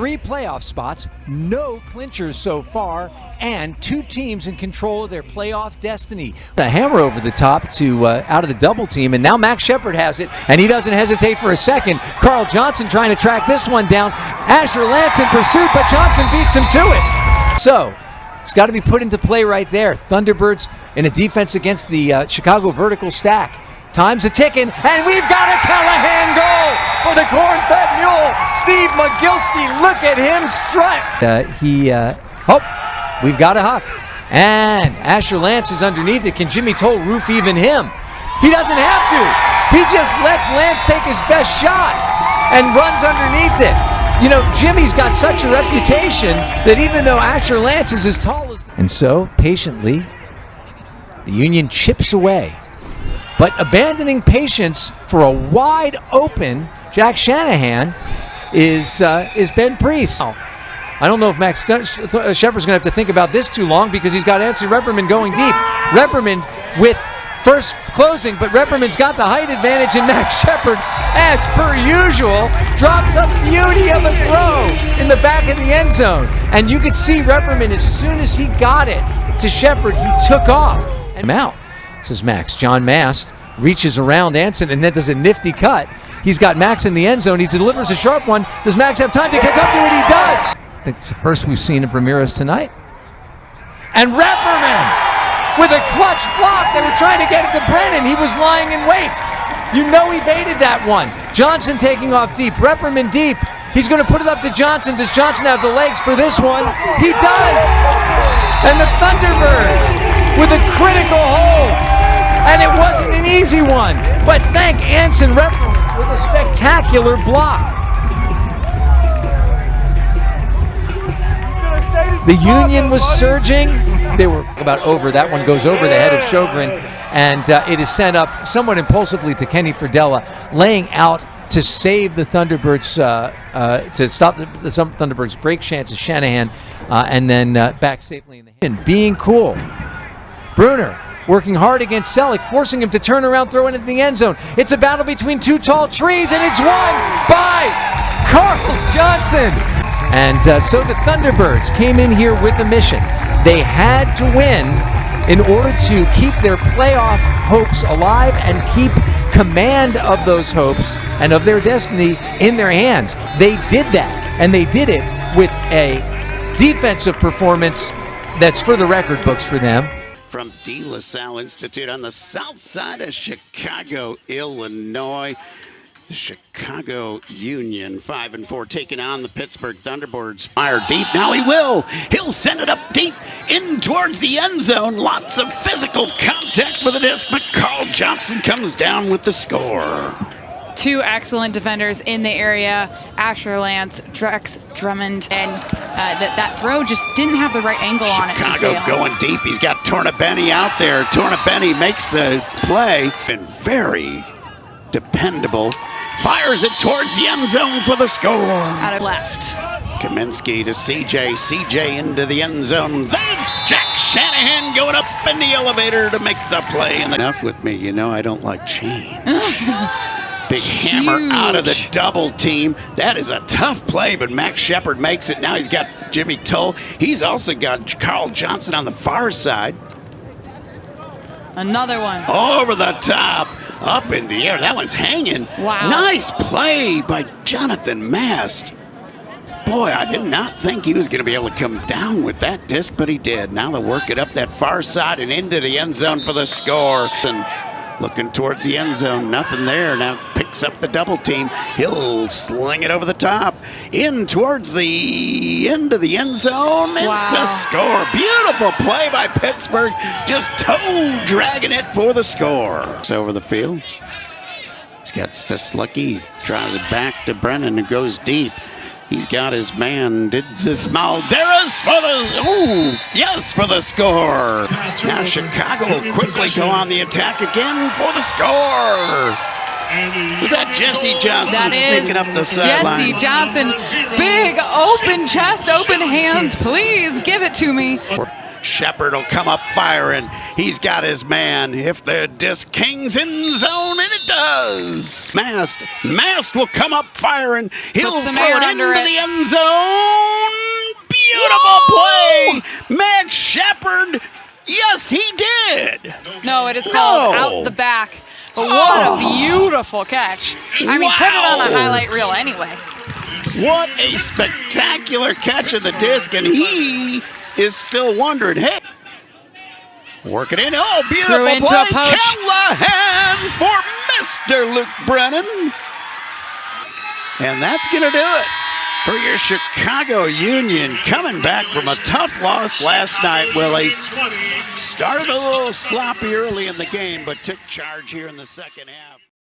3 playoff spots, no clinchers so far, and 2 teams in control of their playoff destiny. The hammer over the top to out of the double team, and now Max Shepard has it, and he doesn't hesitate for a second. Carl Johnson trying to track this one down. Asher Lance in pursuit, but Johnson beats him to it. So it's got to be put into play right there. Thunderbirds in a defense against the Chicago vertical stack. Time's a-ticking, and we've got a Callahan goal for the corn-fed mule. Steve Mogilski, look at him strut. We've got a huck. And Asher Lance is underneath it. Can Jimmy Toll roof even him? He doesn't have to. He just lets Lance take his best shot and runs underneath it. You know, Jimmy's got such a reputation that even though Asher Lance is as tall as... And so, patiently, the Union chips away. But abandoning patience for a wide open Jack Shanahan is Ben Priest. I don't know if Max Shepard's going to have to think about this too long because he's got Anthony Repperman going deep. Repperman with first closing, but Repperman's got the height advantage, and Max Shepard, as per usual, drops a beauty of a throw in the back of the end zone. And you could see Repperman, as soon as he got it to Shepard, he took off and out. Says Max. John Mast reaches around Anson and then does a nifty cut. He's got Max in the end zone. He delivers a sharp one. Does Max have time to catch up to it? He does. I think it's the first we've seen of Ramirez tonight. And Repperman with a clutch block. They were trying to get it to Brennan. He was lying in wait. You know he baited that one. Johnson taking off deep. Repperman deep. He's going to put it up to Johnson. Does Johnson have the legs for this one? He does. And the Thunderbirds with a critical hold. And it wasn't an easy one. But thank Anson Repperman with a spectacular block. The Union was surging. They were about over. That one goes over the head of Sjogren, and it is sent up somewhat impulsively to Kenny Fridella, laying out to save the Thunderbirds, to stop the Thunderbirds' break chances. Shanahan, and then back safely in the hand. Being cool. Bruner working hard against Selleck, forcing him to turn around, throw it into the end zone. It's a battle between 2 tall trees, and it's won by Carl Johnson. And so the Thunderbirds came in here with a mission. They had to win in order to keep their playoff hopes alive and keep command of those hopes and of their destiny in their hands. They did that, and they did it with a defensive performance that's for the record books for them. From De La Salle Institute on the south side of Chicago, Illinois. The Chicago Union 5-4 taking on the Pittsburgh Thunderbirds. Fire deep. Now he will. He'll send it up deep in towards the end zone. Lots of physical contact for the disc, but Carl Johnson comes down with the score. 2 excellent defenders in the area. Asher Lance, Drex Drummond, and that throw just didn't have the right angle on it. Chicago going deep. He's got Tornabenny out there. Tornabenny makes the play. Been very dependable. Fires it towards the end zone for the score. Out of left. Kaminsky to CJ. CJ into the end zone. That's Jack Shanahan going up in the elevator to make the play. Enough with me. You know I don't like change. Big hammer out of the double team. That is a tough play, but Max Shepard makes it. Now he's got Jimmy Toll. He's also got Carl Johnson on the far side. Another one. Over the top. Up in the air. That one's hanging. Wow. Nice play by Jonathan Mast. Boy, I did not think he was going to be able to come down with that disc, but he did. Now they'll work it up that far side and into the end zone for the score. And looking towards the end zone, nothing there. Now picks up the double team. He'll sling it over the top. In towards the end of the end zone. It's a score. Beautiful play by Pittsburgh. Just toe dragging it for the score. It's over the field. He's got Stucky. Drives it back to Brennan and goes deep. He's got his man, Didzis Malderas for for the score. Now Chicago will quickly go on the attack again for the score. Was that Jesse Johnson sneaking up the sideline? Jesse Johnson, big open chest, open hands. Please give it to me. Shepard will come up firing. He's got his man. If the disc kings in zone, and it does. Mast will come up firing. He'll throw it into the end zone. No, it is called No. out the back. But what a beautiful catch. I mean, put it on the highlight reel anyway. What a spectacular catch of the disc, and he is still wondering, hey, work it in. Oh, beautiful Threw into play. a poach. Callahan for Mr. Luke Brennan. And that's going to do it for your Chicago Union, coming back from a tough loss last night, Willie. Started a little sloppy early in the game, but took charge here in the second half.